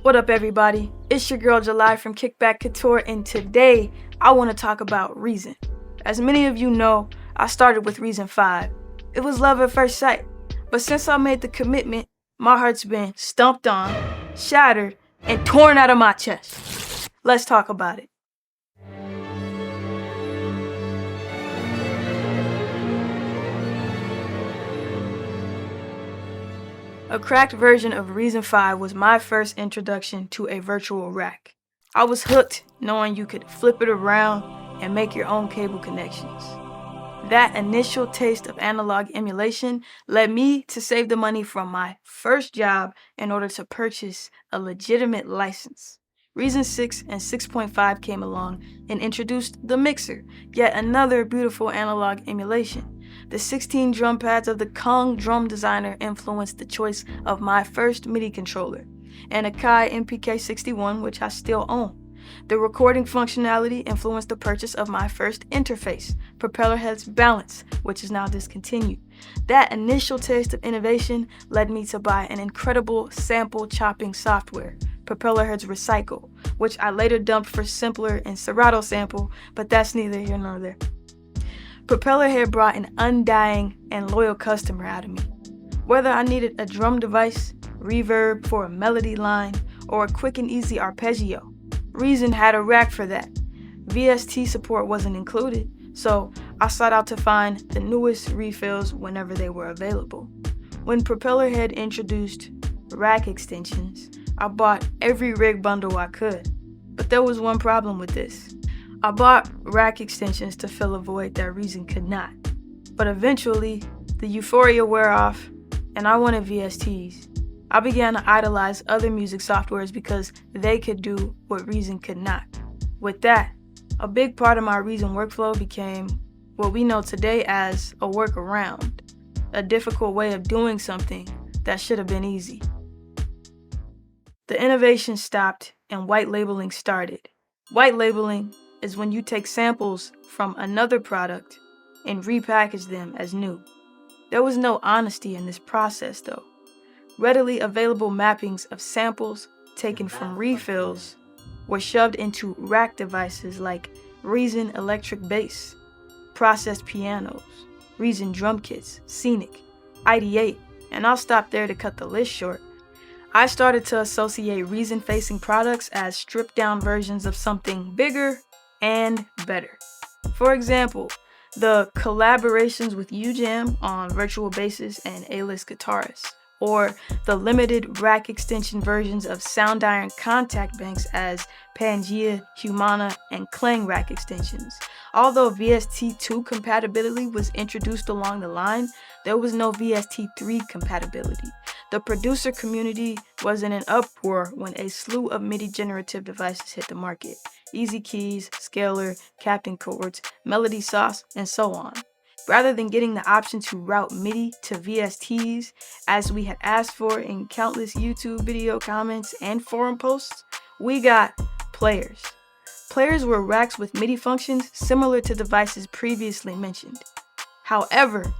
What up, everybody? It's your girl July from Kickback Couture, and today I want to talk about Reason. As many of you know, I started with Reason 5. It was love at first sight, but since I made the commitment, my heart's been stomped on, shattered, and torn out of my chest. Let's talk about it. A cracked version of Reason 5 was my first introduction to a virtual rack. I was hooked knowing you could flip it around and make your own cable connections. That initial taste of analog emulation led me to save the money from my first job in order to purchase a legitimate license. Reason 6 and 6.5 came along and introduced the mixer, yet another beautiful analog emulation. The 16 drum pads of the Kong drum designer influenced the choice of my first MIDI controller, and a Kai MPK61, which I still own. The recording functionality influenced the purchase of my first interface, Propellerhead's Balance, which is now discontinued. That initial taste of innovation led me to buy an incredible sample chopping software, Propellerhead's Recycle, which I later dumped for simpler and Serato Sample, but that's neither here nor there. Propellerhead brought an undying and loyal customer out of me. Whether I needed a drum device, reverb for a melody line, or a quick and easy arpeggio, Reason had a rack for that. VST support wasn't included, so I sought out to find the newest refills whenever they were available. When Propellerhead introduced rack extensions, I bought every rig bundle I could. But there was one problem with this. I bought rack extensions to fill a void that Reason could not. But eventually, the euphoria wore off, and I wanted VSTs. I began to idolize other music softwares because they could do what Reason could not. With that, a big part of my Reason workflow became what we know today as a workaround, a difficult way of doing something that should have been easy. The innovation stopped and white labeling started. White labeling is when you take samples from another product and repackage them as new. There was no honesty in this process though. Readily available mappings of samples taken from refills were shoved into rack devices like Reason Electric Bass, Processed Pianos, Reason Drum Kits, Scenic, ID8, and I'll stop there to cut the list short. I started to associate Reason-facing products as stripped-down versions of something bigger and better. For example, the collaborations with UJam on virtual basses and A-list guitarists, or the limited rack extension versions of Sound Iron contact banks as Pangea, Humana, and Clang rack extensions. Although VST2 compatibility was introduced along the line, there was no VST3 compatibility. The producer community was in an uproar when a slew of MIDI generative devices hit the market. Easy Keys, Scalar, Captain Chords, Melody Sauce, and so on. Rather than getting the option to route MIDI to VSTs, as we had asked for in countless YouTube video comments and forum posts, we got players. Players were racks with MIDI functions similar to devices previously mentioned. However,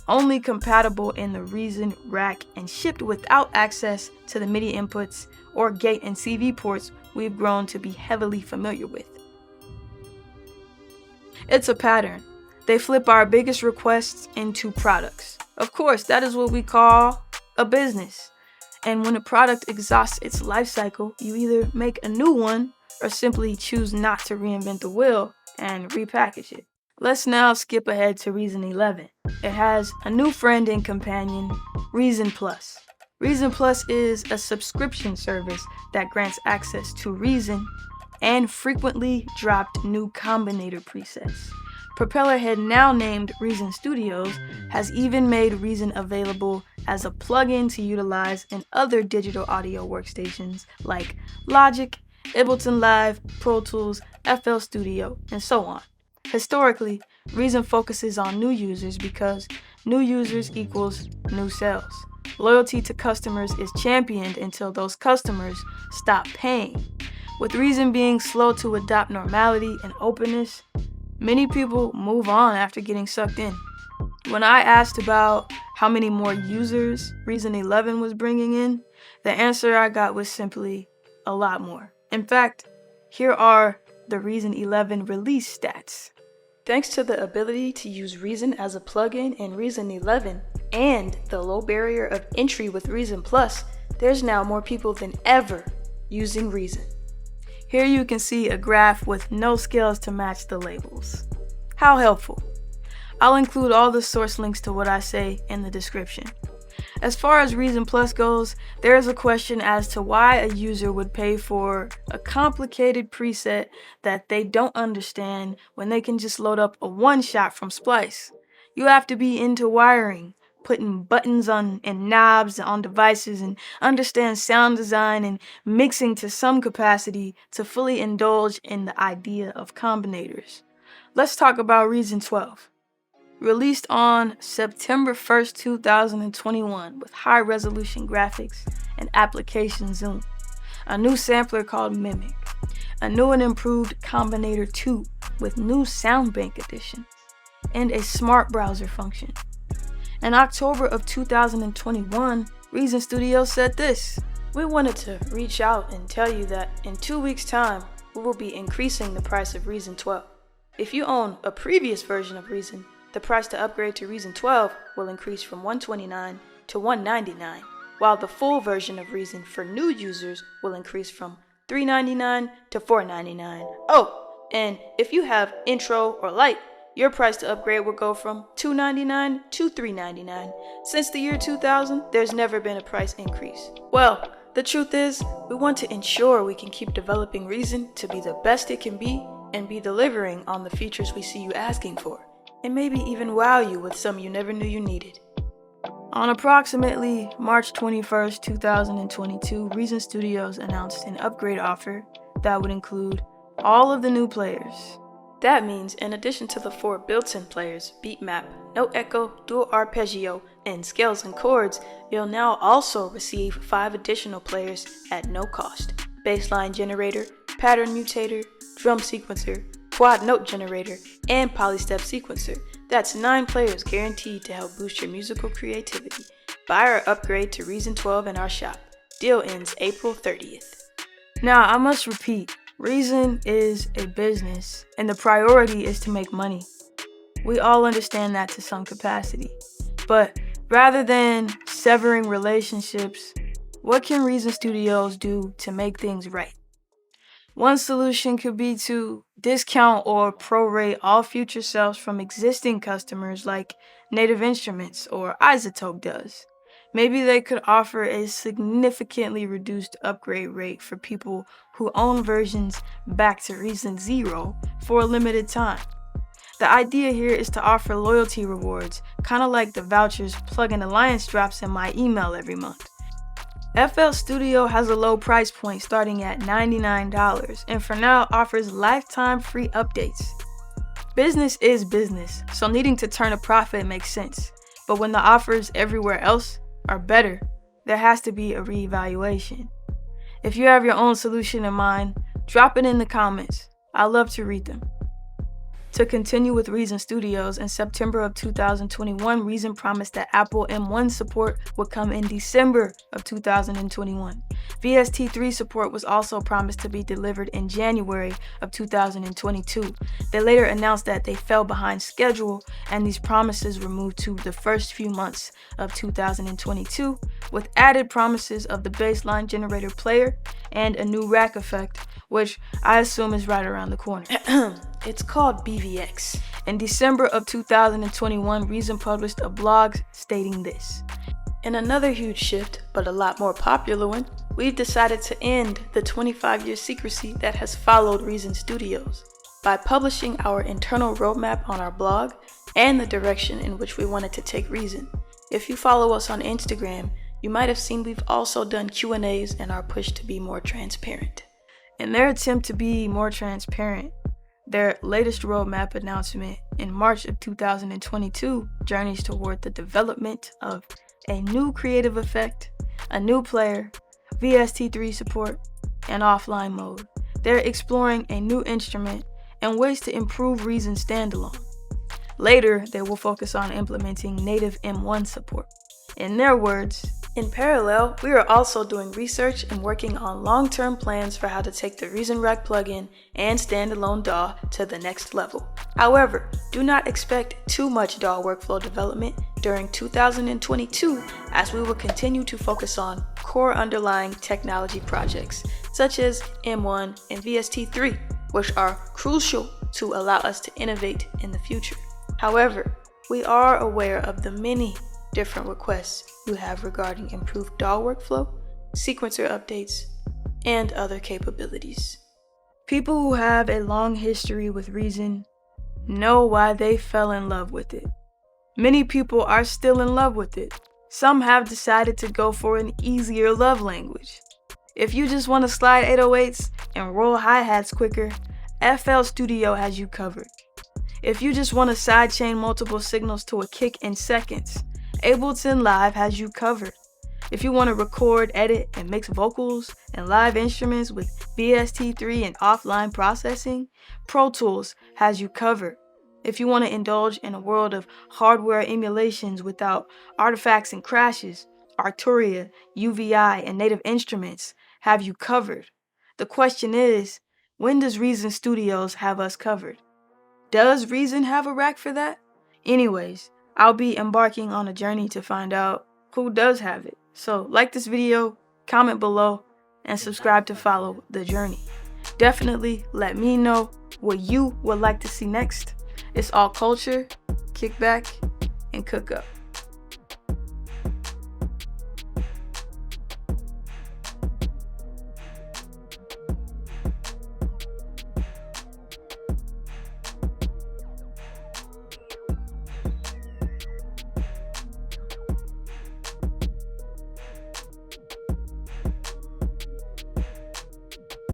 only compatible in the Reason rack and shipped without access to the MIDI inputs or gate and CV ports we've grown to be heavily familiar with. It's a pattern. They flip our biggest requests into products. Of course, that is what we call a business. And when a product exhausts its life cycle, you either make a new one or simply choose not to reinvent the wheel and repackage it. Let's now skip ahead to Reason 11. It has a new friend and companion, Reason Plus. Reason Plus is a subscription service that grants access to Reason and frequently dropped new combinator presets. Propellerhead, now named Reason Studios, has even made Reason available as a plugin to utilize in other digital audio workstations like Logic, Ableton Live, Pro Tools, FL Studio, and so on. Historically, Reason focuses on new users because new users equals new sales. Loyalty to customers is championed until those customers stop paying. With Reason being slow to adopt normality and openness, many people move on after getting sucked in. When I asked about how many more users Reason 11 was bringing in, the answer I got was simply a lot more. In fact, here are the Reason 11 release stats. Thanks to the ability to use Reason as a plugin in Reason 11 and the low barrier of entry with Reason Plus, there's now more people than ever using Reason. Here you can see a graph with no scales to match the labels. How helpful. I'll include all the source links to what I say in the description. As far as Reason Plus goes, there is a question as to why a user would pay for a complicated preset that they don't understand when they can just load up a one-shot from Splice. You have to be into wiring, putting buttons on and knobs on devices, and understand sound design and mixing to some capacity to fully indulge in the idea of combinators. Let's talk about Reason 12. Released on September 1st, 2021 with high-resolution graphics and application zoom, a new sampler called Mimic, a new and improved Combinator 2 with new Soundbank edition, and a smart browser function. In October of 2021, Reason Studio said this: "We wanted to reach out and tell you that in 2 weeks' time, we will be increasing the price of Reason 12. If you own a previous version of Reason, the price to upgrade to Reason 12 will increase from $129 to $199, while the full version of Reason for new users will increase from $399 to $499. Oh, and if you have Intro or Lite, your price to upgrade will go from $299 to $399. Since the year 2000, there's never been a price increase." Well, the truth is, we want to ensure we can keep developing Reason to be the best it can be and be delivering on the features we see you asking for, and maybe even wow you with some you never knew you needed. On approximately March 21st, 2022, Reason Studios announced an upgrade offer that would include all of the new players. That means in addition to the 4 built-in players, beat map, no echo, dual arpeggio, and scales and chords, you'll now also receive 5 additional players at no cost: bassline generator, pattern mutator, drum sequencer, quad note generator, and polystep sequencer. That's 9 players guaranteed to help boost your musical creativity. Buy or upgrade to Reason 12 in our shop. Deal ends April 30th. Now, I must repeat, Reason is a business, and the priority is to make money. We all understand that to some capacity. But rather than severing relationships, what can Reason Studios do to make things right? One solution could be to discount or prorate all future sales from existing customers like Native Instruments or Isotope does. Maybe they could offer a significantly reduced upgrade rate for people who own versions back to Reason 0 for a limited time. The idea here is to offer loyalty rewards, kind of like the vouchers Plugin Alliance drops in my email every month. FL Studio has a low price point starting at $99 and for now offers lifetime free updates. Business is business, so needing to turn a profit makes sense. But when the offers everywhere else are better, there has to be a reevaluation. If you have your own solution in mind, drop it in the comments. I'd love to read them. To continue with Reason Studios, in September of 2021, Reason promised that Apple M1 support would come in December of 2021. VST3 support was also promised to be delivered in January of 2022. They later announced that they fell behind schedule, and these promises were moved to the first few months of 2022, with added promises of the baseline generator player and a new rack effect, which I assume is right around the corner. It's called BVX. In December of 2021, Reason published a blog stating this: "In another huge shift, but a lot more popular one, we've decided to end the 25-year secrecy that has followed Reason Studios by publishing our internal roadmap on our blog and the direction in which we wanted to take Reason. If you follow us on Instagram, you might have seen we've also done Q&As in our push to be more transparent." In their attempt to be more transparent, their latest roadmap announcement in March of 2022 journeys toward the development of a new creative effect, a new player, VST3 support, and offline mode. They're exploring a new instrument and ways to improve Reason Standalone. Later, they will focus on implementing native M1 support. In their words, In parallel, we are also doing research and working on long-term plans for how to take the Reason Rack plugin and standalone DAW to the next level. However, do not expect too much DAW workflow development during 2022, as we will continue to focus on core underlying technology projects such as M1 and VST3, which are crucial to allow us to innovate in the future. However, we are aware of the many different requests you have regarding improved DAW workflow, sequencer updates, and other capabilities. People who have a long history with Reason know why they fell in love with it. Many people are still in love with it. Some have decided to go for an easier love language. If you just want to slide 808s and roll hi-hats quicker, FL Studio has you covered. If you just want to sidechain multiple signals to a kick in seconds, Ableton Live has you covered. If you want to record, edit, and mix vocals and live instruments with VST3 and offline processing, Pro Tools has you covered. If you want to indulge in a world of hardware emulations without artifacts and crashes, Arturia, UVI, and Native Instruments have you covered. The question is, when does Reason Studios have us covered? Does Reason have a rack for that? Anyways, I'll be embarking on a journey to find out who does have it. So like this video, comment below, and subscribe to follow the journey. Definitely let me know what you would like to see next. It's all culture, kickback, and cook up.